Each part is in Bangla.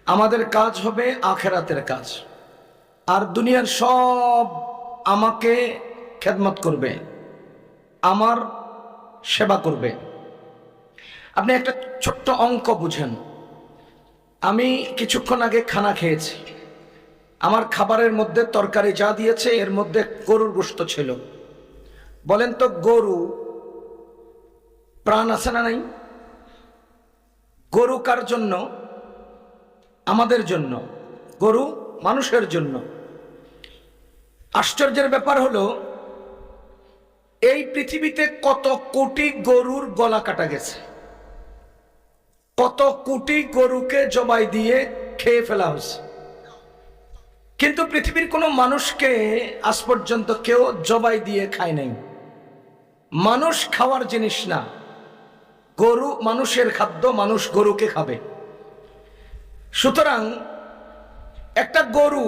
আমাদের কাজ হবে আখেরাতের কাজ, আর দুনিয়ার সব আমাকে খেদমত করবে, আমার সেবা করবে। আপনি একটা ছোট্ট অঙ্ক বুঝেন। আমি কিছুক্ষণ আগে খানা খেয়েছি, আমার খাবারের মধ্যে তরকারি যা দিয়েছে এর মধ্যে গরুর গোশত ছিল। বলেন তো, গরু প্রাণ আছে না নাই? গরু কার জন্য? আমাদের জন্য। গরু মানুষের জন্য। আশ্চর্যের ব্যাপার হলো, এই পৃথিবীতে কত কোটি গরুর গলা কাটা গেছে, কত কোটি গরুকে জবাই দিয়ে খেয়ে ফেলা হয়েছে, কিন্তু পৃথিবীর কোনো মানুষকে আজ পর্যন্ত কেউ জবাই দিয়ে খায় নাই। মানুষ খাওয়ার জিনিস না, গরু মানুষের খাদ্য, মানুষ গরুকে খাবে। সুতরাং একটা গরু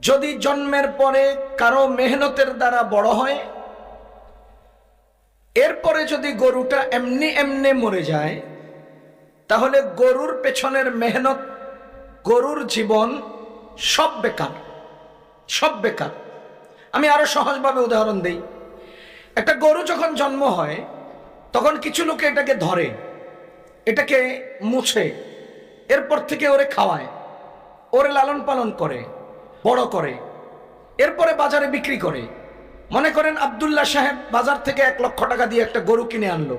যদি জন্মের পরে কারো মেহনতের দ্বারা বড় হয়, এরপরে যদি গরুটা এমনি এমনি মরে যায়, তাহলে গরুর পেছনের মেহনত, গরুর জীবন সব বেকার, সব বেকার। আমি আরো সহজভাবে উদাহরণ দেই। একটা গরু যখন জন্ম হয়, তখন কিছু লোকে এটাকে ধরে, এটাকে মুছে, এরপর থেকে ওরে খাওয়ায়, ওরে লালন পালন করে, বড় করে, এরপরে বাজারে বিক্রি করে। মনে করেন আব্দুল্লাহ সাহেব বাজার থেকে 1,00,000 টাকা দিয়ে একটা গরু কিনে আনলো।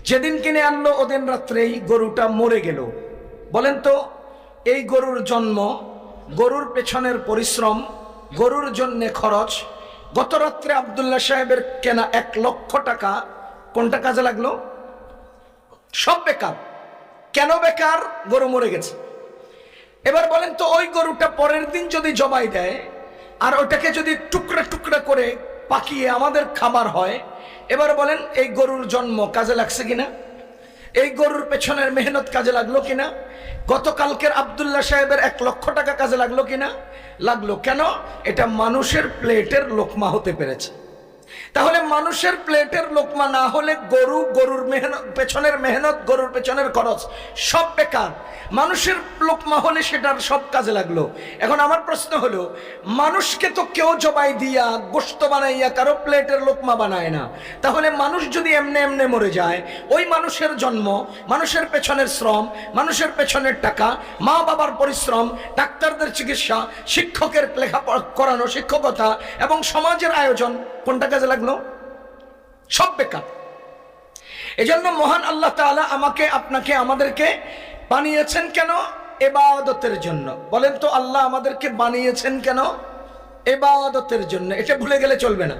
যেদিন কিনে আনলো ওদিন রাত্রেই গরুটা মরে গেল। বলেন তো, এই গরুর জন্ম, গরুর পেছনের পরিশ্রম, গরুর জন্যে খরচ, গত রাত্রে আব্দুল্লাহ সাহেবের কেনা 1,00,000 টাকা কোনটা কাজে লাগলো? সব বেকার। কেন বেকার? গরু মরে গেছে। এবার বলেন তো, ওই গরুটা পরের দিন যদি জবাই দেয়, আর ওটাকে যদি টুকরা টুকরা করে পাকিয়ে আমাদের খাবার হয়, এবার বলেন এই গরুর জন্ম কাজে লাগছে কিনা? এই গরুর পেছনের মেহনত কাজে লাগলো কিনা? গতকালকের আব্দুল্লাহ সাহেবের 1,00,000 টাকা কাজে লাগলো কিনা? লাগলো। কেন? এটা মানুষের প্লেটের লোকমা হতে পেরেছে। তাহলে মানুষের প্লেটের লোকমা না হলে গরু, গরুর মেহনত, পেছনের মেহনত, গরুর পেছনের খরচ সব বেকার। মানুষের লোকমা হলে সেটার সব কাজে লাগলো। এখন আমার প্রশ্ন হলো, মানুষকে তো কেউ জবাই দিয়া গোশত বানাইয়া কারো প্লেটের লোকমা বানায় না। তাহলে মানুষ যদি এমনে এমনে মরে যায়, ওই মানুষের জন্ম, মানুষের পেছনের শ্রম, মানুষের পেছনের টাকা, মা বাবার পরিশ্রম, ডাক্তারদের চিকিৎসা, শিক্ষকের লেখাপড়া করানো, শিক্ষকতা এবং সমাজের আয়োজন কোনটা কাজে লাগলো? সব বেকার। এজন্য মহান আল্লাহ তাআলা আমাকে, আপনাকে, আমাদেরকে বানিয়েছেন কেন? ইবাদতের জন্য। বলেন তো, আল্লাহ আমাদেরকে বানিয়েছেন কেন? ইবাদতের জন্য। এটা ভুলে গেলে চলবে না।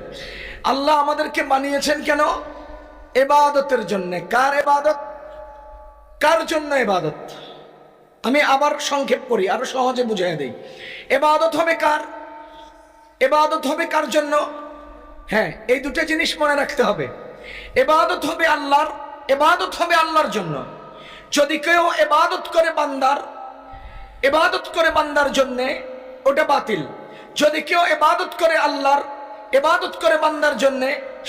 আল্লাহ আমাদেরকে বানিয়েছেন কেন? ইবাদতের জন্য। কার ইবাদত? কার জন্য ইবাদত? আমি আবার সংক্ষেপ করি, আরো সহজে বুঝিয়ে দেই। ইবাদত হবে কার? ইবাদত হবে কার জন্য? হ্যাঁ, এই দুটো জিনিস মনে রাখতে হবে। ইবাদত হবে আল্লাহর, ইবাদত হবে আল্লাহর জন্য। যদি কেউ ইবাদত করে বান্দার, ইবাদত করে বান্দার জন্য, ওটা বাতিল। যদি কেউ ইবাদত করে আল্লাহর, ইবাদত করে বান্দার জন্য,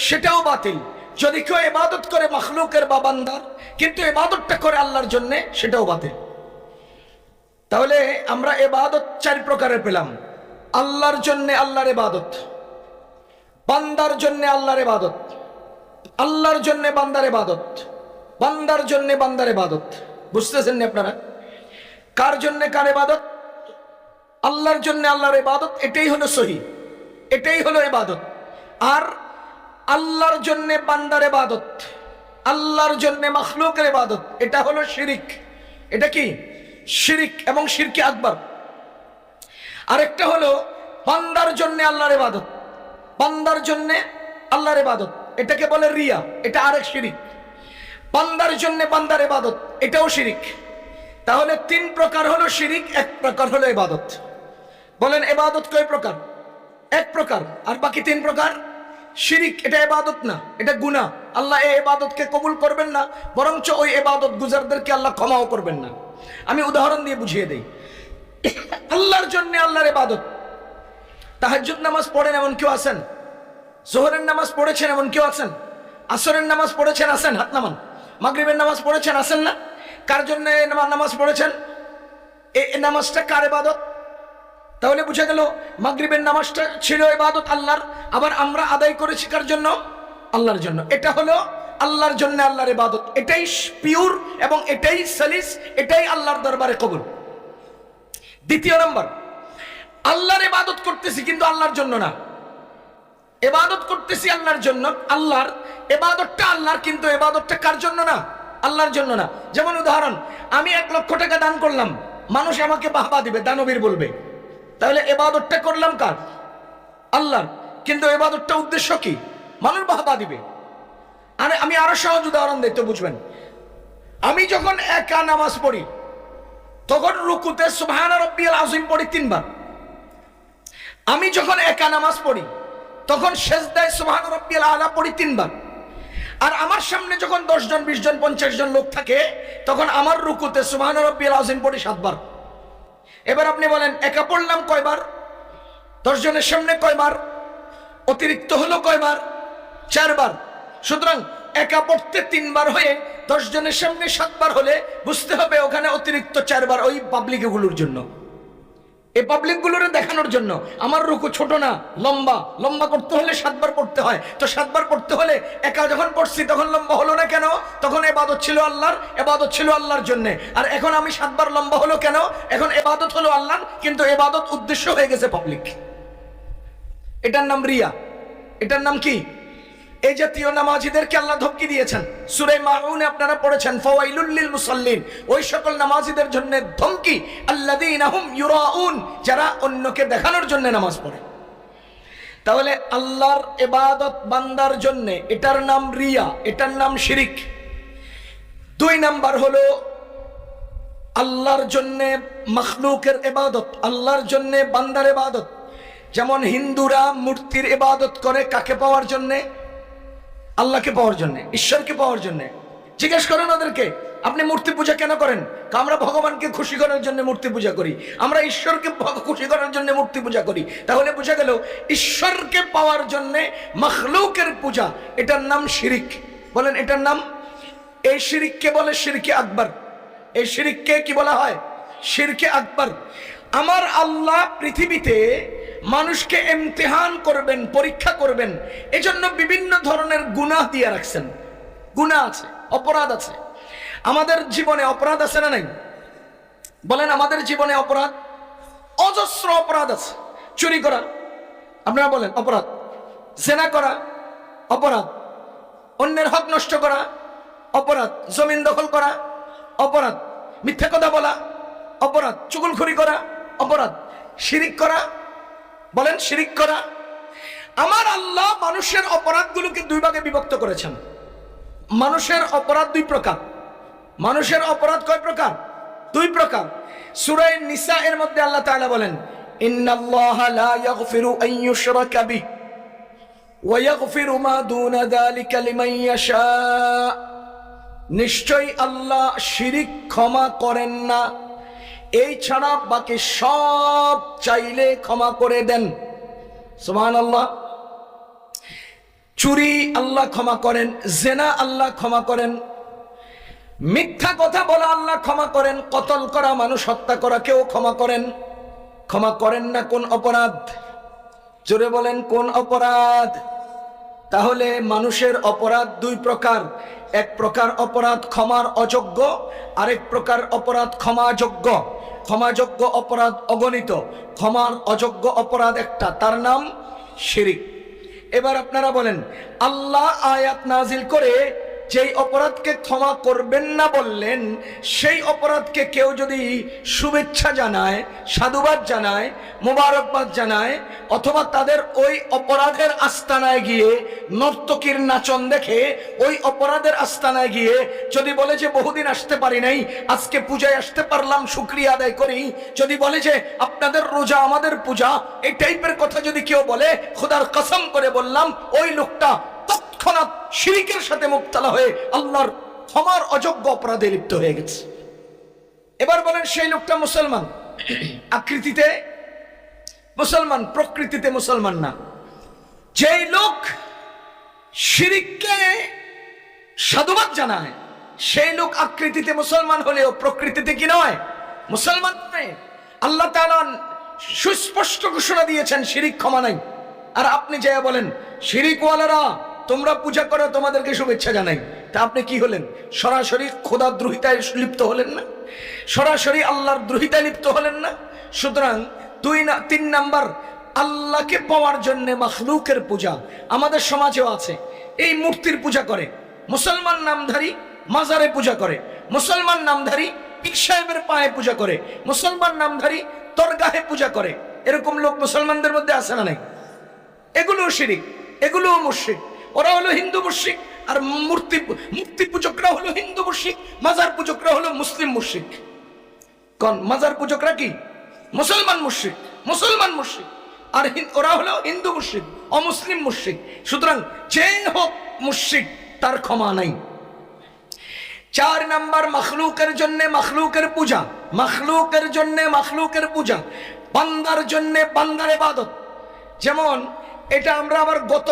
সেটাও বাতিল। যদি কেউ ইবাদত করে মাখলুকের বা বান্দার, কিন্তু ইবাদতটা করে আল্লাহর জন্য, সেটাও বাতিল। তাহলে আমরা ইবাদত 4 প্রকারের পেলাম। আল্লাহর জন্য আল্লাহর ইবাদত, বান্দার জন্য আল্লাহর ইবাদত, আল্লাহর জন্য বান্দার ইবাদত, বান্দার জন্য বান্দার ইবাদত। বুঝতেছেন না আপনারা? কার জন্য কার ইবাদত? আল্লাহর জন্য আল্লাহর ইবাদত। এটাই হলো সহি, এটাই হলো ইবাদত। আর আল্লাহর জন্য বান্দার ইবাদত, আল্লাহর জন্য মাখলুকের ইবাদত, এটা হলো শিরিক। এটা কি? শিরিক, এবং শিরকে আকবার। আরেকটা হলো বান্দার জন্য আল্লাহর ইবাদত, বান্দার জন্য আল্লাহর ইবাদত, এটাকে বলে রিয়া, এটা আরেক শিরিক। বান্দার জন্য বান্দার ইবাদত, এটাও শিরিক। তাহলে 3 প্রকার হলো শিরিক, 1 প্রকার হলো ইবাদত। বলেন, ইবাদত কয় প্রকার? 1 প্রকার। আর বাকি 3 প্রকার শিরিক। এটা ইবাদত না, এটা গুনাহ। আল্লাহ এই ইবাদতকে কবুল করবেন না, বরঞ্চ ওই ইবাদত গুজারদেরকে আল্লাহ ক্ষমাও করবেন না। আমি উদাহরণ দিয়ে বুঝিয়ে দেই। আল্লাহর জন্য আল্লাহর ইবাদত। তাহাজ্জুদ নামাজ পড়েন এমন কেউ আছেন? জোহরের নামাজ পড়েছেন এমন কেউ আছেন? আসরের নামাজ পড়েছেন? আছেন? হাত নামান। মাগরিবের নামাজ পড়েছেন? আছেন না? কার জন্য নামাজ পড়েছেন? এই নামাজটা কার ইবাদত? তাহলে বুঝা গেল মাগরিবের নামাজটা ছিল ইবাদত আল্লাহর, আবার আমরা আদায় করেছি কার জন্য? আল্লাহর জন্য। এটা হলো আল্লাহর জন্য আল্লাহর ইবাদত, এটাই পিওর এবং এটাই সালিস, এটাই আল্লাহর দরবারে কবুল। দ্বিতীয় নম্বর, আল্লাহর ইবাদত করতেছি কিন্তু আল্লাহর জন্য না। ইবাদত করতেছি আল্লাহর জন্য, আল্লাহর ইবাদতটা আল্লাহর, কিন্তু ইবাদতটা কার জন্য না? আল্লাহর জন্য না। যেমন উদাহরণ, আমি 1 লক্ষ টাকা দান করলাম, মানুষ আমাকে বাহবা দিবে, দানবীর বলবে, তাহলে ইবাদতটা করলাম কার? আল্লাহর, কিন্তু ইবাদতটা উদ্দেশ্য কি? মানুষ বাহবা দিবে। আর আমি আরো সহজ উদাহরণ দিই তো বুঝবেন। আমি যখন একা নামাজ পড়ি তখন রুকুতে সুবহান রাব্বিয়াল আযীম পড়ি 3 বার। আমি যখন একা নামাজ পড়ি তখন সেজদায় সুবহান রাব্বিয়াল আলা পড়ি 3 বার। আর আমার সামনে যখন 10 জন 20 জন 50 জন লোক থাকে তখন আমার রুকুতে সুবহান রাব্বিয়াল আযীম পড়ি 7 বার। এবার আপনি বলেন একা পড়লাম কয়বার? 10 জনের সামনে কয়বার? অতিরিক্ত হলো কয়বার? 4 বার। সুতরাং একা পড়তে 3 বার হয়ে 10 জনের সামনে 7 বার হলে বুঝতে হবে ওখানে অতিরিক্ত 4 বার ওই পাবলিকগুলোর জন্য, এই পাবলিকগুলোরে দেখানোর জন্য। আমার রুকু ছোট না, লম্বা, লম্বা করতে হলে 7 বার পড়তে হয়। তো 7 বার পড়তে হলে একা যখন পড়ছি তখন লম্বা হলো না কেন? তখন ইবাদত ছিল আল্লাহর, ইবাদত ছিল আল্লাহর জন্য। আর এখন আমি 7 বার লম্বা হলো কেন? এখন ইবাদত হলো আল্লাহর, কিন্তু ইবাদত উদ্দেশ্য হয়ে গেছে পাবলিক। এটার নাম রিয়া। এটার নাম কি? এই জাতীয় নামাজীদেরকে আল্লাহ ধমকি দিয়েছেন। সূরা মাউনে আপনারা পড়েছেন, ফাওয়াইলুল লিল মুসাল্লিন, ওই সকল নামাজীদের জন্য ধমকি, আল্লাযীনা হুম ইউরাউন, যারা অন্যকে দেখানোর জন্য নামাজ পড়ে। তাহলে আল্লাহর ইবাদত বান্দার জন্য, এটার নাম রিয়া, এটার নাম শিরিক। 2 নাম্বার হলো আল্লাহর জন্য মাখলুকের ইবাদত, আল্লাহর জন্য বান্দার ইবাদত। যেমন হিন্দুরা মূর্তির ইবাদত করে কাকে পাওয়ার জন্য? আল্লাহকে পাওয়ার জন্য, ঈশ্বরকে পাওয়ার জন্য। জিজ্ঞেস করেন ওদেরকে, আপনি মূর্তি পূজা কেন করেন? আমরা ভগবানকে খুশি করার জন্য মূর্তি পূজা করি, আমরা ঈশ্বরকে খুশি করার জন্য মূর্তি পূজা করি। তাহলে বোঝা গেল ঈশ্বরকে পাওয়ার জন্য মাখলুকের পূজা, এটার নাম শিরিক। বলেন এটার নাম? এই শিরিককে বলে শিরকে আকবার। এই শিরিককে কি বলা হয়? শিরকে আকবার। আমার আল্লাহ পৃথিবীতে মানুষকে ইমতিহান করবেন, পরীক্ষা করবেন, এজন্য বিভিন্ন ধরনের গুনাহ দিয়ে রাখছেন। গুনাহ আছে, অপরাধ আছে। আমাদের জীবনে অপরাধ আছে না নাই? বলেন আমাদের জীবনে অপরাধ, অজস্র অপরাধ আছে। চুরি করা, আপনারা বলেন অপরাধ। জেনা করা অপরাধ, অন্যের হক নষ্ট করা অপরাধ, জমিন দখল করা অপরাধ, মিথ্যা কথা বলা অপরাধ, চুগলখড়ি করা অপরাধ, শিরিক করা, বলেন শিরিক করা। আমার আল্লাহ মানুষের অপরাধগুলোকে 2 ভাগে বিভক্ত করেছেন। মানুষের অপরাধ 2 প্রকার। মানুষের অপরাধ কয় প্রকার? 2 প্রকার। সূরা নিসা এর মধ্যে আল্লাহ তাআলা বলেন, ইন্নাল্লাহা লা ইয়াগফিরু আন ইউশরাকা বিহি ওয়া ইয়াগফিরু মা দুনা যালিকা লিমান ইয়াশা। নিশ্চয়ই আল্লাহ শিরিক ক্ষমা করেন না, এই ছাড়া বাকি সব চাইলে ক্ষমা করে দেন। সুবহানাল্লাহ। চুরি আল্লাহ ক্ষমা করেন, জেনা আল্লাহ ক্ষমা করেন, মিথ্যা কথা বলা আল্লাহ ক্ষমা করেন, কতল করা, মানুষ হত্যা করা কেউ ক্ষমা করেন। ক্ষমা করেন না কোন অপরাধ? জোরে বলেন কোন অপরাধ? তাহলে মানুষের অপরাধ 2 প্রকার। এক প্রকার অপরাধ ক্ষমার অযোগ্য, আরেক প্রকার অপরাধ ক্ষমাযোগ্য। ক্ষমাযোগ্য অপরাধ অগণিত, ক্ষমার অযোগ্য অপরাধ একটা, তার নাম শিরিক। এবার আপনারা বলেন, আল্লাহ আয়াত নাজিল করে যেই অপরাধকে ক্ষমা করবেন না বললেন, সেই অপরাধকে কেউ যদি শুভেচ্ছা জানায়, সাধুবাদ জানায়, মোবারকবাদ জানায়, অথবা তাদের ওই অপরাধের আস্তানায় গিয়ে নর্তকীর নাচন দেখে ওই অপরাধের আস্তানায় গিয়ে যদি বলে যে বহুদিন আসতে পারি নাই, আজকে পূজায় আসতে পারলাম, শুকরিয়া আদায় করি, যদি বলে যে আপনাদের রোজা আমাদের পূজা, এই টাইপের কথা যদি কেউ বলে, খোদার কসম করে বললাম ওই লোকটা তৎক্ষণাৎ শিরিকের সাথে মুবতালা হয়ে আল্লাহর ক্ষমার অযোগ্য অপরাধে লিপ্ত হয়ে গেছে। এবার বলেন সেই লোকটা মুসলমান, আকৃতিতে মুসলমান, প্রকৃতিতে মুসলমান না। যেই লোক শিরিককে সাধুবাদ জানায় সেই লোক আকৃতিতে মুসলমান হলেও প্রকৃতিতে কি নয়? মুসলমান নয়। আল্লাহ তাআলা সুস্পষ্ট ঘোষণা দিয়েছেন শিরিক ক্ষমা নাই। আর আপনি যে বলেন শিরিকওয়ালারা তোমরা পূজা করো, তোমাদেরকে শুভেচ্ছা জানাই, তা আপনি কি হলেন? সরাসরি খোদার দ্রোহিতায় লিপ্ত হলেন না? সরাসরি আল্লাহর দ্রোহিতায় লিপ্ত হলেন না? সুতরাং 3 নাম্বার, আল্লাহকে পাওয়ার জন্য মাখলুকের পূজা আমাদের সমাজেও আছে। এই মূর্তির পূজা করে, মুসলমান নামধারী মাজারে পূজা করে, মুসলমান নামধারী পীর সাহেবের পায়ে পূজা করে, মুসলমান নামধারী দরগাহে পূজা করে। এরকম লোক মুসলমানদের মধ্যে আছে না নাই? এগুলোও শিরিক, এগুলোও মুশরিক। ওরা হলো হিন্দু মুশরিক, আর মূর্তি পূজকরা হলো হিন্দু মুশরিক, মাজার পূজকরা হলো মুসলিম মুশরিক। কোন মাজার পূজকরা কি? মুসলমান মুশরিক, মুসলমান মুশরিক। আর ওরা হলো হিন্দু মুশরিক, অমুসলিম মুশরিক। সুতরাং যে হোক মুশরিক, তার ক্ষমা নাই। 4 নাম্বার, মখলুকের জন্য মখলুকের পূজা, মখলুকের জন্য মখলুকের পূজা, বান্দার জন্য বান্দার ইবাদত। যেমন এটা আমরা আবার গত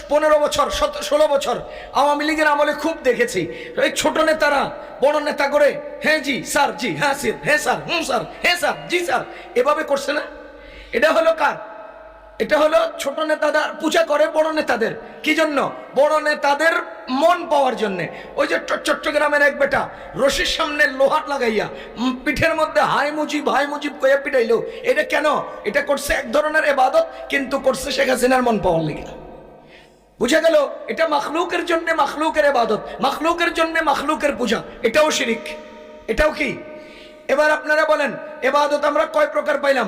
15 বছর 16 বছর আওয়ামী লীগের আমলে খুব দেখেছি। এই ছোট নেতারা বড় নেতা করে হ্যাঁ জি স্যার, জি হ্যাঁ স্যার, হ্যাঁ স্যার, হুম স্যার, হ্যাঁ স্যার, জি স্যার, এভাবে করছে না? এটা হলো কার? এটা হলো ছোট নেতাদের পূজা করে বড় নেতাদের। কি জন্য? বড় নেতাদের মন পাওয়ার জন্য। ওই যে চট্টগ্রামের এক বেটা রশির সামনে লোহার লাগাইয়া পিঠের মধ্যে হাই মুজিব হাই মুজিব কইয়া পিটাইলো। এটা কেন? এটা করছে এক ধরনের ইবাদত, কিন্তু করছে শেখ হাসিনার মন পাওয়ার লেগে। বুঝা গেল? এটা মখলুকের জন্য মখলুকের ইবাদত, মখলুকের জন্য মখলুকের পূজা। এটাও শিরিক। এটাও কি? এবার আপনারা বলেন ইবাদত আমরা কয় প্রকার পাইলাম?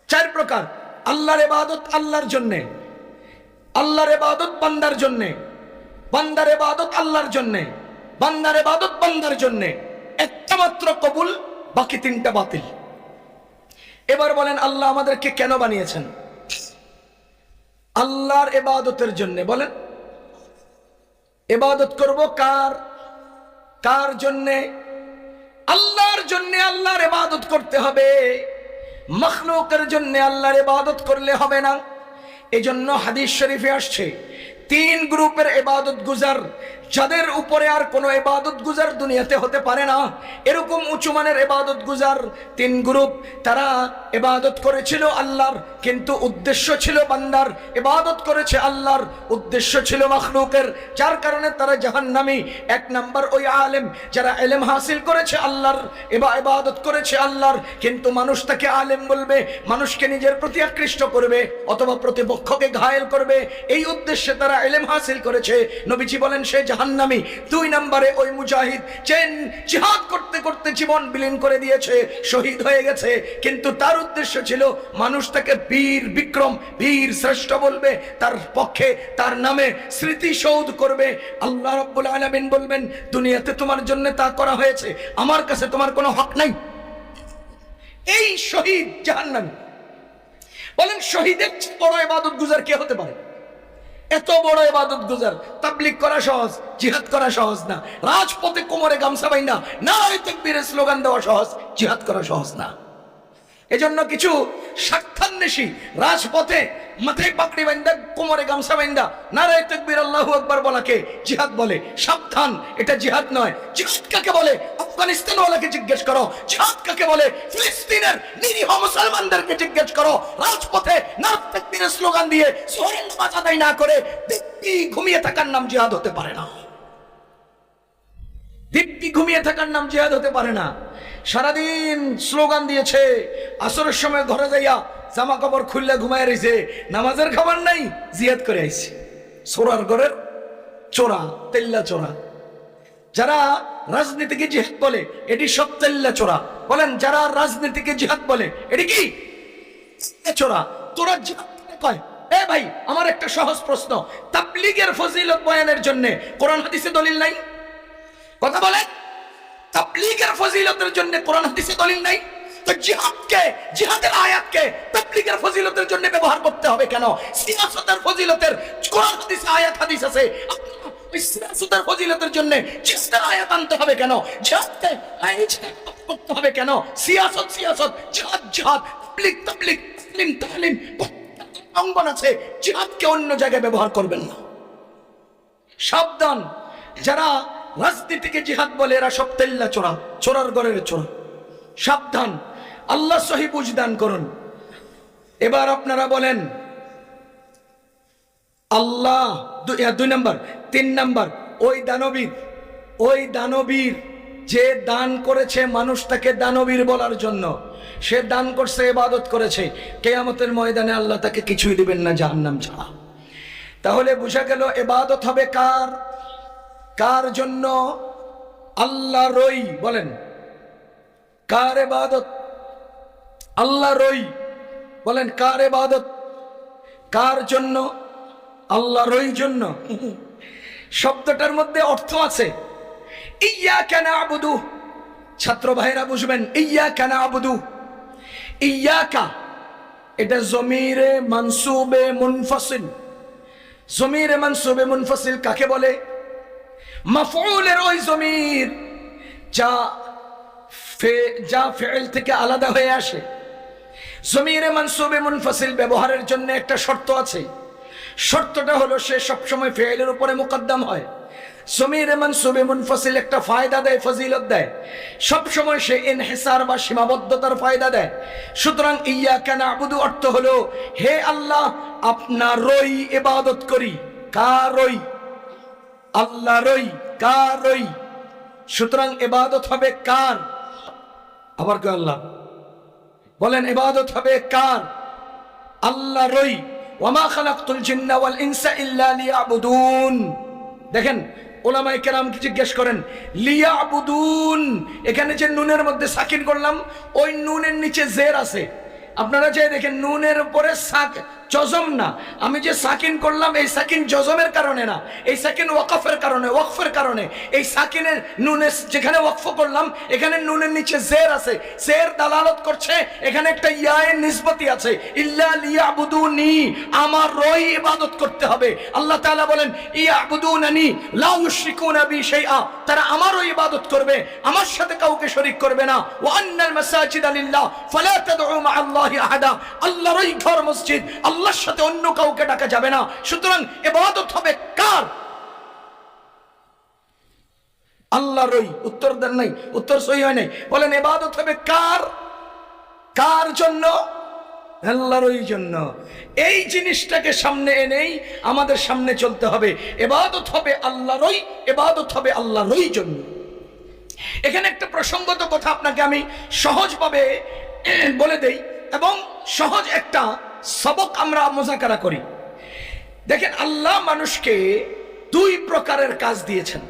4 প্রকার। আল্লাহর ইবাদত আল্লাহর জন্যে, আল্লাহর ইবাদত বান্দার জন্যে, বান্দার ইবাদত আল্লাহর জন্যে, বান্দার ইবাদত বান্দার জন্যে। একটা মাত্র কবুল, বাকি 3টা বাতিল। এবার বলেন আল্লাহ আমাদেরকে কেন বানিয়েছেন? আল্লাহর ইবাদতের জন্য। বলেন ইবাদত করব কার? কার জন্যে? আল্লাহর জন্যে আল্লাহর ইবাদত করতে হবে। মখলুকের জন্য আল্লাহর ইবাদত করলে হবে না। এজন্য হাদিস শরীফে আসছে 3 গ্রুপের ইবাদত গুজার, যাদের উপরে আর কোনো ইবাদত গুজার দুনিয়াতে হতে পারে না। এরকম উঁচু মানের ইবাদত গুজার 3 গ্রুপ। তারা ইবাদত করেছিল আল্লাহর, কিন্তু উদ্দেশ্য ছিল বান্দার। ইবাদত করেছে আল্লাহর, উদ্দেশ্য ছিল মখলুকের, যার কারণে তারা জাহান্নামী। 1 নাম্বার ওই আলেম যারা ইলম হাসিল করেছে আল্লাহর, ইবাদত করেছে আল্লাহর, কিন্তু মানুষ তাকে আলেম বলবে, মানুষকে নিজের প্রতি আকৃষ্ট করবে, অথবা প্রতিপক্ষকে ঘায়েল করবে। এই উদ্দেশ্যে তারা ইলম হাসিল করেছে। নবীজি বলেন সে জাহান্নামী। 2 নম্বরে ওই মুজাহিদ যে জিহাদ করতে করতে জীবন বিলীন করে দিয়েছে, শহীদ হয়ে গেছে, কিন্তু তার উদ্দেশ্য ছিল মানুষ তাকে বীর বিক্রম, বীর শ্রেষ্ঠ বলবে, তার পক্ষে তার নামে স্মৃতিসৌধ করবে। আল্লাহ রাব্বুল আলামিন বলবেন দুনিয়াতে তোমার জন্য তা করা হয়েছে, আমার কাছে তোমার কোনো হক নাই। এই শহীদ জাহান্নামী। বলেন শহীদের বড় ইবাদত গুজার কে হতে পারে? এত বড় ইবাদত গুজার। তাবলীগ করা সহজ, জিহাদ করা সহজ না। রাজপথে কোমরে গামছা বাইন্দা নারায়ে তাকবীরের স্লোগান দেওয়া সহজ, জিহাদ করা সহজ না। এজন্য কিছু স্বার্থান্বেষী রাজপথে মাথায় পাগড়ি বাইন্দা কোমরে গামছা বাইন্দা নারায়ে তাকবীর আল্লাহু আকবার বলাকে জিহাদ বলে। সাবধান, এটা জিহাদ নয়। জিহাদ কাকে বলে? আফগানিস্তান ওয়ালাকে জিজ্ঞেস করো। জিহাদ কাকে বলে? ফিলিস্তিনের নিরীহ মুসলমানদেরকে জিজ্ঞেস করো। রাজপথে নারায়ে তাকবীরের স্লোগান দিয়ে সোহেল নামাজ আদায় না করে দিব্যি ঘুমিয়ে থাকার নাম জিহাদ হতে পারে না। দিব্যি ঘুমিয়ে থাকার নাম জিহাদ হতে পারে না। সারাদিন স্লোগান দিয়েছে, আসরের সময় ঘরে যাইয়া জামা কাপড় খুললে ঘুমায় রয়েছে, নামাজের খাবার নাই, জিহাদ করে আইছে। চোরার ঘরের চোরা, তেল্লা চোরা। যারা রাজনীতিকে জিহাদ বলে এটি সব তেল্লা চোরা। বলেন যারা রাজনীতিকে জিহাদ বলে এটি কি? চোরা। তোরা জিহাদ কয়? এ ভাই, আমার একটা সহজ প্রশ্ন, তাবলীগের ফজিলত বয়ানের জন্য কোরআন হাদিসে দলিল নাই? কথা বলেন। তাবলীগের ফজিলতের জন্য কোরআন হাদিসে দলিল নাই, তো জিহাদকে, জিহাদের আয়াতকে তাবলীগের ফজিলতের জন্য ব্যবহার করতে হবে কেন? সিয়াসতের ফজিলতের কোরআন হাদিসে আয়াত হাদিস আছে, ওই সিয়াসতের ফজিলতের জন্য জিহাদের আয়াত আনতে হবে কেন? জিহাদকে করতে হবে কেন? সিয়াসত সিয়াসত, জিহাদ জিহাদ, তাবলীগ তাবলীগ, তালিম তালিম, অঙ্গন আছে। জিহাদকে অন্য জায়গায় ব্যবহার করবেন না। সাবধান, যারা রাজনীতিকে জিহাদ বলে এরা সব তেল্লা চোরা, চোরার ঘরের চোরা। সাবধান, আল্লাহ সহি বুঝ দান করুন। এবার আপনারা বলেন আল্লাহ, 2 নম্বর। 3 নম্বর, ওই দানবীর যে দান করেছে মানুষ তাকে দানবীর বলার জন্য, সে দান করছে, ইবাদত করেছে, কিয়ামতের ময়দানে আল্লাহ তাকে কিছুই দিবেন না জাহান্নাম ছাড়া। তাহলে বোঝা গেল ইবাদত হবে কার জন্য? আল্লাহ রই। বলেন কার ইবাদত? আল্লাহ রই। বলেন কার ইবাদত? কার জন্য? আল্লাহ রই জন্য। শব্দটার মধ্যে অর্থ আছে, ইয়্যাকা না'বুদু। ছাত্র ভাইরা বুঝবেন, ইয়্যাকা না'বুদু, ইয়্যাকা এটা জমিরে মানসুবে মুনফাসিল। জমিরে মানসুবে মুনফাসিল কাকে বলে? মাফউলের ওই জমির যা ফেল থেকে আলাদা হয়ে আসে। জমিরে মানসুবে মুনফাসিল ব্যবহারের জন্য একটা শর্ত আছে। শর্তটা হলো সে সবসময় ফেলের উপরে মুকদ্দম হয়। জমিরে মানসুবে মুনফাসিল একটা ফায়দা দেয়, ফজিলত দেয়। সবসময় সে ইনহিসার বা সীমাবদ্ধতার ফায়দা দেয়। সুতরাং ইয়্যাকা না'বুদু অর্থ হলো হে আল্লাহ আপনারই ইবাদত করি। কারই? আল্লাহরই। কারই? সুতরাং ইবাদত হবে কার? আবার কে? আল্লাহ। বলেন ইবাদত হবে কার? আল্লাহরই। ওয়ামা খালাকতুল জিন্না ওয়াল ইনসা ইল্লা লিয়াবুদুন। দেখেন উলামায়ে কেরাম কি জিজ্ঞেস করেন, লিয়াবুদুন, এখানে যে নুনের মধ্যে সাকিন করলাম, ওই নুনের নিচে জের আছে। আপনারা যে দেখেন নুনের উপরে জজম না, আমি যে সাকিন করলাম এই সাকিন জজমের কারণে না, এই সাকিন ওয়াকফের কারণে, ওয়াকফের কারণে। এই সাকিনের নুনের যেখানে ওয়াকফ করলাম এখানে নুনের নিচে জের আছে। জের দালালত করছে এখানে একটা ইয়ায়ের নিসবতি আছে, ইল্লা লিয়াবুদুনি, আমারই ইবাদত করতে হবে। আল্লাহ তাআলা বলেন ইয়াবুদুনানি লা ইউশরিকুনা বি শাইআ, তারা আমারই ইবাদত করবে, আমার সাথে কাউকে শরীক করবে না। ওয়া আন্নাল মাসাজিদা লিল্লাহ ফালা তাদউ মা আল্লাহি আহাদা, আল্লাহরই ঘর মসজিদ, আল্লাহর সাথে অন্য কাউকে ডাকা যাবে না। সুতরাং ইবাদত হবে কার? আল্লাহরই। উত্তর দেন নাই, উত্তর সহি হয় নাই। বলেন ইবাদত হবে কার? কার জন্য? আল্লাহরই জন্য। এই জিনিসটাকে সামনে এনেই আমাদের সামনে চলতে হবে। ইবাদত হবে আল্লাহরই, ইবাদত হবে আল্লাহরই জন্য। এখানে একটা প্রসঙ্গত কথা আপনাকে আমি সহজভাবে বলে দেই এবং সহজ একটা সবক আমরা মুযাকারা করি। দেখেন আল্লাহ মানুষকে 2 প্রকারের কাজ দিয়েছেন।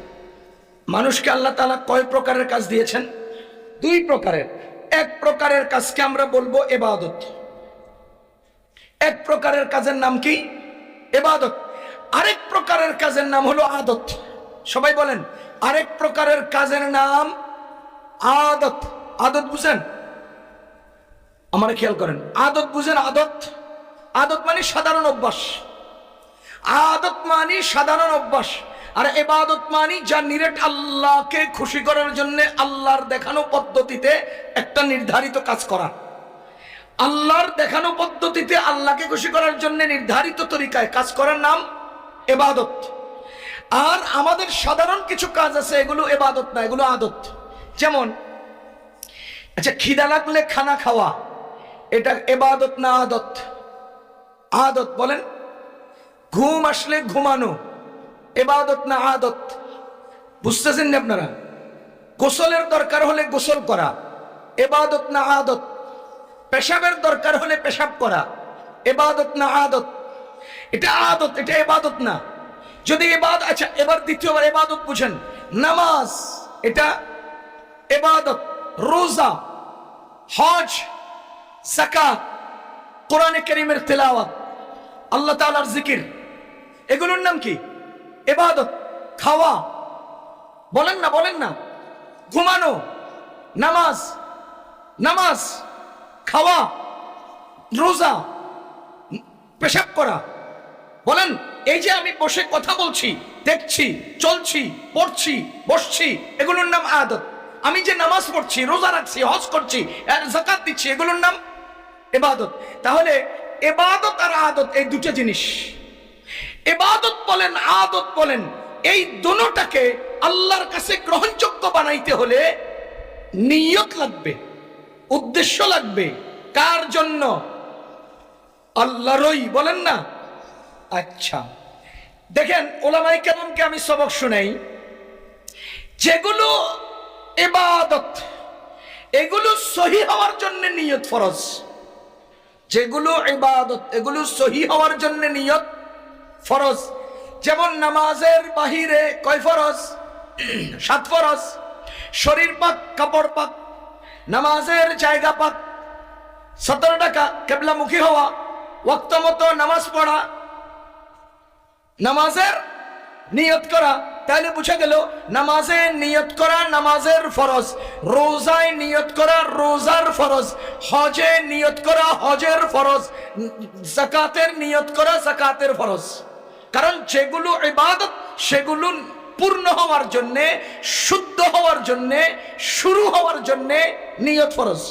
মানুষকে আল্লাহ তাআলা কয় প্রকারের কাজ দিয়েছেন? 2 প্রকারের। এক প্রকারের কাজকে আমরা বলবো ইবাদত। এক প্রকারের কাজের নাম কি? ইবাদত। আরেক প্রকারের কাজের নাম হলো আদত। সবাই বলেন, আরেক প্রকারের কাজের নাম আদত। আদত বুঝেন? আমার খেয়াল করেন, আদত বুঝেন? আদত, আদত মানে সাধারণ অভ্যাস। আদত মানে সাধারণ অভ্যাস। আর ইবাদত মানে যা নিরেট আল্লাহকে খুশি করার জন্য আল্লাহর দেখানো পদ্ধতিতে একটা নির্ধারিত কাজ করা। আল্লাহর দেখানো পদ্ধতিতে আল্লাহকে খুশি করার জন্য নির্ধারিত তরিকায় কাজ করার নাম ইবাদত। আর আমাদের সাধারণ কিছু কাজ আছে, এগুলো ইবাদত না, এগুলো আদত। যেমন আচ্ছা, খিদা লাগলে খানা খাওয়া, এটা ইবাদত না আদত? আদত। বলেন ঘুম আসলে ঘুমানো, ইবাদত না আদত? বুঝতেছেন না আপনারা? গোসলের দরকার হলে গোসল করা, ইবাদত না আদত? পেশাবের দরকার হলে পেশাব করা, ইবাদত না আদত? এটা আদত, এটা ইবাদত না। যদি ইবাদত, আচ্ছা এবার দ্বিতীয়বার ইবাদত বুঝেন। নামাজ এটা ইবাদত, রোজা, হজ, যাকাত, কোরআনে কারীমের তেলাওয়াত, আল্লাহ তাআলার জিকির, এগুলোর নাম কি? ইবাদত। খাওয়া, বলেন না, বলেন না। ঘুমানো, নামাজ, নামাজ, খাওয়া, রোজা, পেশাব করা। বলেন এই যে আমি বসে কথা বলছি, দেখছি, চলছি, পড়ছি, বসছি, এগুলোর নাম আদত। আমি যে নামাজ পড়ছি, রোজা রাখছি, হজ করছি, যাকাত দিচ্ছি, এগুলোর নাম ইবাদত। তাহলে ইবাদত আর আদত এই দুটো জিনিস। ইবাদত বলেন, আদত বলেন, এই দুটোটাকে আল্লাহর কাছে গ্রহণযোগ্য বানাইতে হলে নিয়ত লাগবে। উদ্দেশ্য লাগবে। কার জন্য? আল্লাহরই, বলেন না? আচ্ছা দেখেন, ওলামায়ে কেরামকে আমি সবক শুনাই, যেগুলো ইবাদত এগুলো সহি হওয়ার জন্য নিয়ত ফরজ। যেগুলো ইবাদত এগুলো সহি হওয়ার জন্য নিয়ত ফরজ। যেমন নামাজের বাহিরে কয় ফরজ? 7 ফরজ। শরীর পাক, কাপড় পাক, নামাজের জায়গা পাক, 17 টাকা কিবলামুখী হওয়া, ওয়াক্ত মতো নামাজ পড়া, নামাজের নিয়ত করা। তাহলে বুঝা গেল নামাজে নিয়ত করা নামাজের ফরজ, রোজায় নিয়ত করা রোজার ফরজ, হজে নিয়ত করা হজের ফরজ, যাকাতের নিয়ত করা যাকাতের ফরজ। কারণ যেগুলো ইবাদত সেগুলো পূর্ণ হওয়ার জন্য, শুদ্ধ হওয়ার জন্য, শুরু হওয়ার জন্য নিয়ত ফরজ।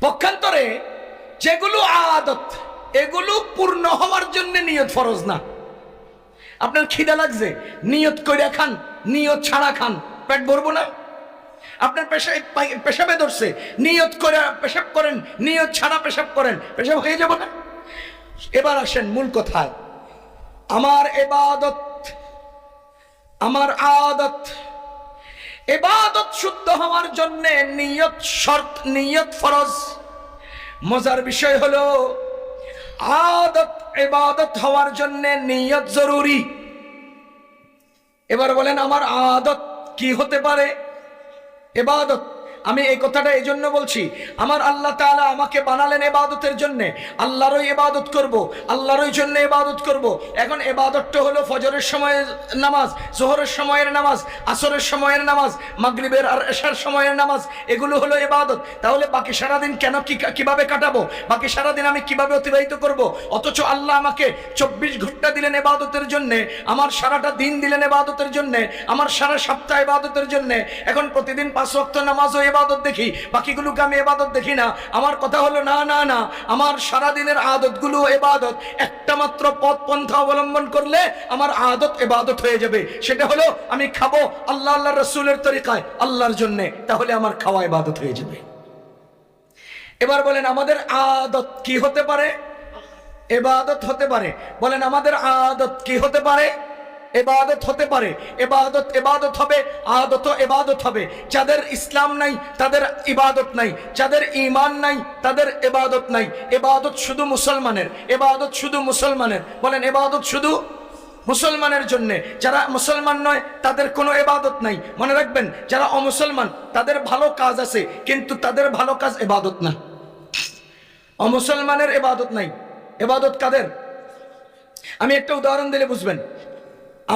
পক্ষান্তরে যেগুলো আদত এগুলো পূর্ণ হওয়ার জন্য নিয়ত ফরজ না। আপনার খিদা লাগছে, নিয়ত করে খান, নিয়ত ছাড়া খান, পেট ভরবো না? আপনার পেশাবে ধরছে, নিয়ত করে পেশাব করেন, নিয়ত ছাড়া পেশাব করেন, পেশাব হয়ে যাব না? এবার আসেন মূল কথায়। আমার ইবাদত, আমার আদত, ইবাদত শুদ্ধ হওয়ার জন্য নিয়ত শর্ত, নিয়ত ফরজ। মজার বিষয় হলো আদত ইবাদত হওয়ার জন্য নিয়ত জরুরি। এবার বলেন আমার আদত কি হতে পারে? ইবাদত। আমি এই কথাটা এই জন্য বলছি, আমার আল্লাহ তাআলা আমাকে বানালেন ইবাদতের জন্য, আল্লাহরই ইবাদত করব, আল্লাহরই জন্য ইবাদত করব। এখন ইবাদতটা হলো ফজরের সময়ের নামাজ, যোহরের সময়ের নামাজ, আসরের সময়ের নামাজ, মাগরিবের আর এশার সময়ের নামাজ, এগুলো হলো ইবাদত। তাহলে বাকি সারাদিন কেন কিভাবে কাটাবো? বাকি সারাদিন আমি কিভাবে অতিবাহিত করব? অথচ আল্লাহ আমাকে 24 ঘন্টা দিলেন ইবাদতের জন্য, আমার সারাটা দিন দিলেন ইবাদতের জন্য, আমার সারা সপ্তাহ ইবাদতের জন্য। এখন প্রতিদিন 5 ওয়াক্ত নামাজ ইবাদত দেখি, বাকিগুলোকে আমি ইবাদত দেখি না। আমার কথা হলো না না না, আমার সারা দিনের আদতগুলো ইবাদত। একটা মাত্র পথ পন্থা অবলম্বন করলে আমার আদত ইবাদত হয়ে যাবে। সেটা হলো আমি খাবো আল্লাহ আল্লাহর রাসূলের তরিকায়, আল্লাহর জন্য, তাহলে আমার খাওয়া ইবাদত হয়ে যাবে। এবার বলেন আমাদের আদত কি হতে পারে? ইবাদত হতে পারে। বলেন আমাদের আদত কি হতে পারে? ইবাদত হতে পারে। ইবাদত ইবাদত হবে, আদত ইবাদত হবে। যাদের ইসলাম নাই তাদের ইবাদত নাই, যাদের ঈমান নাই তাদের ইবাদত নাই। ইবাদত শুধু মুসলমানের, ইবাদত শুধু মুসলমানের। বলেন ইবাদত শুধু মুসলমানের জন্য। যারা মুসলমান নয় তাদের কোনো ইবাদত নাই। মনে রাখবেন, যারা অমুসলমান তাদের ভালো কাজ আছে, কিন্তু তাদের ভালো কাজ ইবাদত না। অমুসলমানের ইবাদত নাই। ইবাদত কাদের? আমি একটা উদাহরণ দিলে বুঝবেন।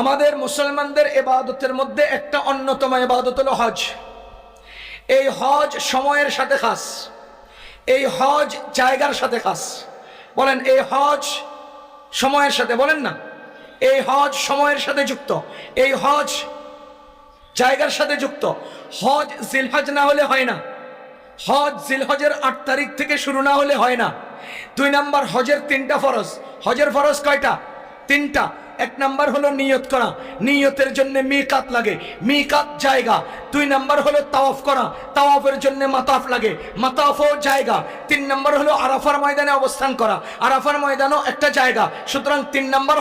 আমাদের মুসলমানদের ইবাদতের মধ্যে একটা অন্যতম ইবাদত হলো হজ। এই হজ সময়ের সাথে খাস, এই হজ জায়গার সাথে খাস। বলেন এই হজ সময়ের সাথে, বলেন না, এই হজ সময়ের সাথে যুক্ত, এই হজ জায়গার সাথে যুক্ত। হজ জিলহজ না হলে হয় না, হজ জিলহজের 8 তারিখ থেকে শুরু না হলে হয় না। 2 নাম্বার, হজের 3টা ফরজ। হজের ফরজ কয়টা? 3টা। 1 নাম্বার হলো নিয়ত করা, নিয়তের জন্য মিকাত লাগে, মিকাত জায়গা। 2 নাম্বার হলো তাওয়াফ করা, তাওয়াফের জন্য মাতাফ লাগে, মাতাফও জায়গা। 3 নাম্বার হলো আরাফার ময়দানে অবস্থান করা, আরাফার ময়দানও একটা জায়গা। সুতরাং 3 নাম্বার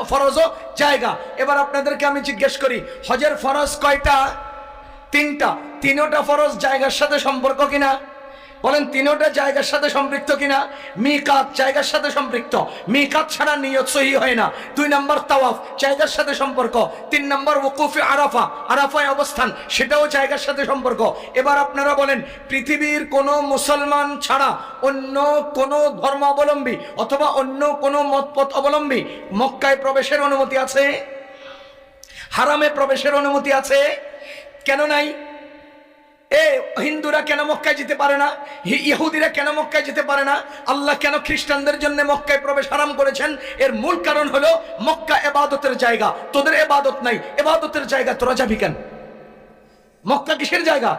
ফরজও জায়গা। এবার আপনাদেরকে আমি জিজ্ঞেস করি, হজের ফরজ কয়টা? 3টা। 3টা ফরজ জায়গার সাথে সম্পর্ক কিনা? বলেন 3টা জায়গার সাথে সম্পৃক্ত কিনা? মিকাত জায়গার সাথে সম্পৃক্ত, মিকাত ছাড়া নিয়ত সহি হয় না। 2 নাম্বার তাওয়াফ জায়গার সাথে সম্পর্ক। 3 নাম্বার ওকুফে আরাফা, আরাফায় অবস্থান, সেটাও জায়গার সাথে সম্পর্ক। এবার আপনারা বলেন, পৃথিবীর কোনো মুসলমান ছাড়া অন্য কোনো ধর্মাবলম্বী অথবা অন্য কোনো মতপথ অবলম্বী মক্কায় প্রবেশের অনুমতি আছে? হারামে প্রবেশের অনুমতি আছে? কেন নাই? হিন্দুরা কেন মক্কায় যেতে পারে না? ইহুদিরা কেন মক্কায় যেতে পারে না? আল্লাহ কেন খ্রিস্টানদের জন্য মক্কায় প্রবেশ হারাম করেছেন? এর মূল কারণ হলো মক্কা ইবাদতের জায়গা, তোদের ইবাদত নাই। ইবাদতের জায়গা, তোরা যাবি কেন? মক্কা কিসের জায়গা?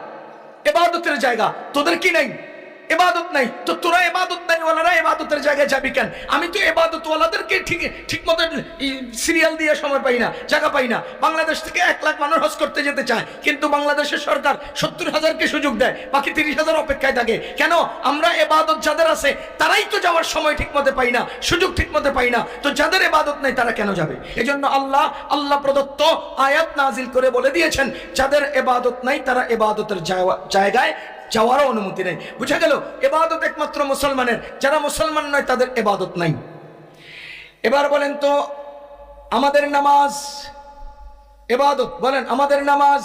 ইবাদতের জায়গা, তোদের কি নাই? ইবাদত নাই, তো তোরা ইবাদত নাই ওয়ালারা ইবাদতের জায়গায় যাবি কেন? আমি তো ইবাদত ওয়ালাদেরকে ঠিক মতো সিরিয়াল দিয়ে সময় পাই না, জায়গা পাই না। বাংলাদেশ থেকে 1 লাখ মানুষ হজ করতে যেতে চায়, কিন্তু বাংলাদেশের সরকার 70,000-কে সুযোগ দেয়, বাকি 30,000 অপেক্ষায় থাকে। কেন? আমরা ইবাদত যাদের আছে তারাই তো যাওয়ার সময় ঠিক মতো পাই না, সুযোগ ঠিক মতো পাই না, তো যাদের ইবাদত নাই তারা কেন যাবে? এজন্য আল্লাহ প্রদত্ত আয়াত নাজিল করে বলে দিয়েছেন, যাদের ইবাদত নাই তারা ইবাদতের জায়গায় যাওয়ারও অনুমতি নেই। বুঝা গেল? ইবাদত একমাত্র মুসলমানের, যারা মুসলমান নয় তাদের ইবাদত নাই। এবার বলেন তো, আমাদের নামাজ ইবাদত, বলেন আমাদের নামাজ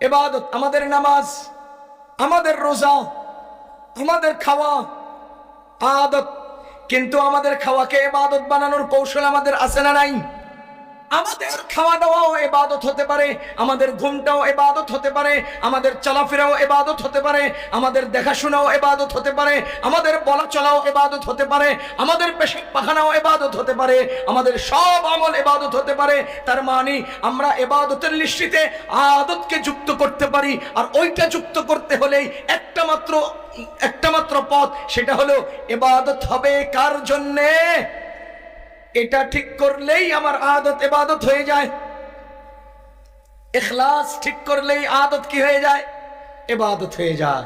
ইবাদত, আমাদের নামাজ, আমাদের রোজা, আমাদের খাওয়া আদত, কিন্তু আমাদের খাওয়াকে ইবাদত বানানোর কৌশল আমাদের আছে না নাই? আমাদের খাওয়া দাওয়াও ইবাদত হতে পারে, আমাদের ঘুমটাও ইবাদত হতে পারে, আমাদের চলাফেরাও ইবাদত হতে পারে, আমাদের দেখাশোনাও ইবাদত হতে পারে, আমাদের বলা চলাও ইবাদত হতে পারে, আমাদের পেশাব পাখানাও ইবাদত হতে পারে, আমাদের সব আমল ইবাদত হতে পারে। তার মানে আমরা ইবাদতের লিস্টিতে আদতকে যুক্ত করতে পারি, আর ওইটা যুক্ত করতে হলেই একটা মাত্র পথ, সেটা হলো ইবাদত হবে কার জন্যে? এটা ঠিক করলেই আমার আদত ইবাদত হয়ে যায়। ইখলাস ঠিক করলেই আদত কি হয়ে যায়? ইবাদত হয়ে যায়।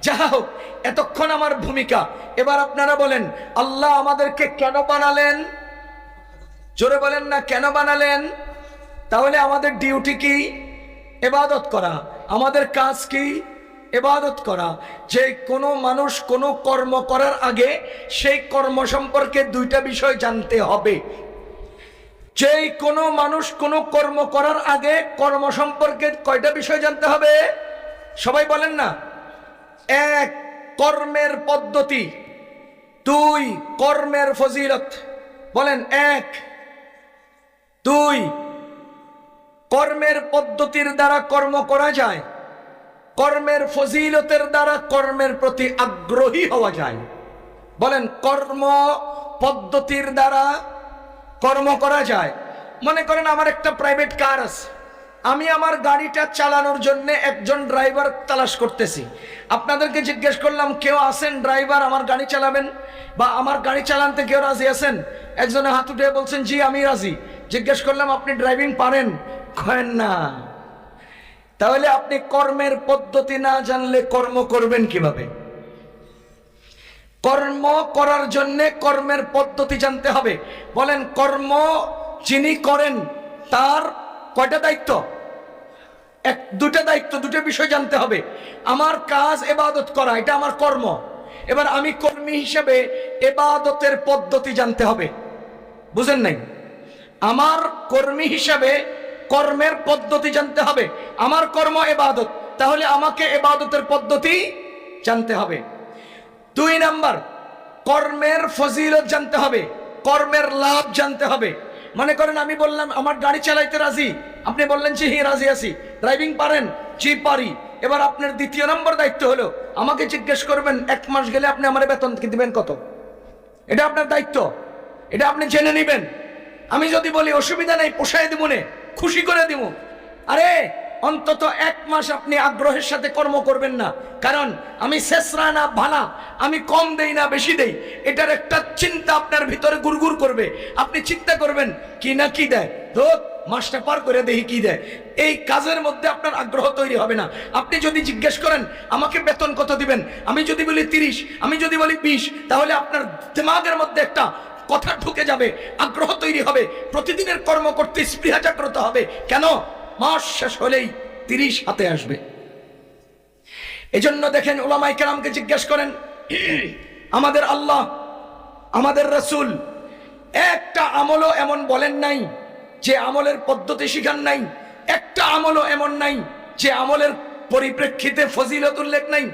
যা হোক, এতক্ষণ আমার ভূমিকা। এবার আপনারা বলেন, আল্লাহ আমাদেরকে কেন বানালেন? জোরে বলেন না, কেন বানালেন? তাহলে আমাদের ডিউটি কি? ইবাদত করা। আমাদের কাজ কি? ইবাদত করা। যে কোনো মানুষ কোনো কর্ম করার আগে সেই কর্ম সম্পর্কে 2টা বিষয় জানতে হবে। যে কোনো মানুষ কোনো কর্ম করার আগে কর্ম সম্পর্কে কয়টা বিষয় জানতে হবে? সবাই বলেন না। 1, কর্মের পদ্ধতি। 2, কর্মের ফজিলত। বলেন 1, 2, কর্মের পদ্ধতির দ্বারা কর্ম করা যায়, কর্মের ফজিলতের দ্বারা কর্মের প্রতি আগ্রহী হওয়া যায়। বলেন, কর্ম পদ্ধতির দ্বারা কর্ম করা যায়। মনে করেন আমার একটা প্রাইভেট কার আছে, আমি আমার গাড়িটা চালানোর জন্য একজন ড্রাইভার তালাশ করতেছি। আপনাদেরকে জিজ্ঞেস করলাম, কেউ আছেন ড্রাইভার আমার গাড়ি চালাবেন, বা আমার গাড়ি চালাতে কেউ রাজি আছেন? একজনে হাত উঠে বলছেন, জি আমি রাজি। জিজ্ঞেস করলাম, আপনি ড্রাইভিং পারেন? করেন না। তাহলে আপনি কর্মের পদ্ধতি না জানলে কর্ম করবেন কিভাবে? কর্ম করার জন্য কর্মের পদ্ধতি জানতে হবে। বলেন, কর্ম যিনি করেন তার কয়টা দায়িত্ব? 2টা দায়িত্ব, 2টা বিষয় জানতে হবে। আমার কাজ ইবাদত করা, এটা আমার কর্ম। এবার আমি কর্মী হিসেবে ইবাদতের পদ্ধতি জানতে হবে। বুঝেন নাই? আমার কর্মী হিসেবে কর্মের পদ্ধতি জানতে হবে। আমার কর্ম ইবাদত, তাহলে আমাকে ইবাদতের পদ্ধতি জানতে হবে। 2 নাম্বার, কর্মের ফজিলত জানতে হবে, কর্মের লাভ জানতে হবে। মনে করেন আমি বললাম আমার গাড়ি চালাইতে রাজি, আপনি বললেন জি হ্যাঁ রাজি আছি। ড্রাইভিং পারেন? জি পারি। এবার আপনার 2 নম্বর দায়িত্ব হলো আমাকে জিজ্ঞেস করবেন 1 মাস গেলে আপনি আমার বেতন দিবেন কত। এটা আপনার দায়িত্ব, এটা আপনি জেনে নেবেন। আমি যদি বলি অসুবিধা নেই, পোষায় দিব নে, খুশি করে দিব, আরে অন্তত 1 মাস আপনি আগ্রহের সাথে কর্ম করবেন না। কারণ আমি শেষরা না ভালা, আমি কম দেই না বেশি দেই, এটার একটা চিন্তা আপনার ভিতরে গুড়গুড় করবে। আপনি চিন্তা করবেন কি না কি দেয়, রোজ মাসটা পার করে দেখি কি দেয়। এই কাজের মধ্যে আপনার আগ্রহ তৈরি হবে না। আপনি যদি জিজ্ঞেস করেন আমাকে বেতন কত দিবেন, আমি যদি বলি 30, আমি যদি বলি 20, তাহলে আপনার দিমাগের মধ্যে একটা কথা ঢুকে যাবে, আগ্রহ তৈরি হবে, প্রতিদিনের কর্ম করতে স্পৃহা জাগ্রত হবে। কেন? মাস শেষ হলেই 30 হাতে আসবে। এজন্য দেখেন, উলামায়ে কেরামকে জিজ্ঞেস করেন, আমাদের আল্লাহ, আমাদের রাসূল একটা আমলও এমন বলেন নাই যে আমলের পদ্ধতি শিখান নাই, একটা আমলও এমন নাই যে আমলের পরিপ্রেক্ষিতে ফজিলত উল্লেখ নাই।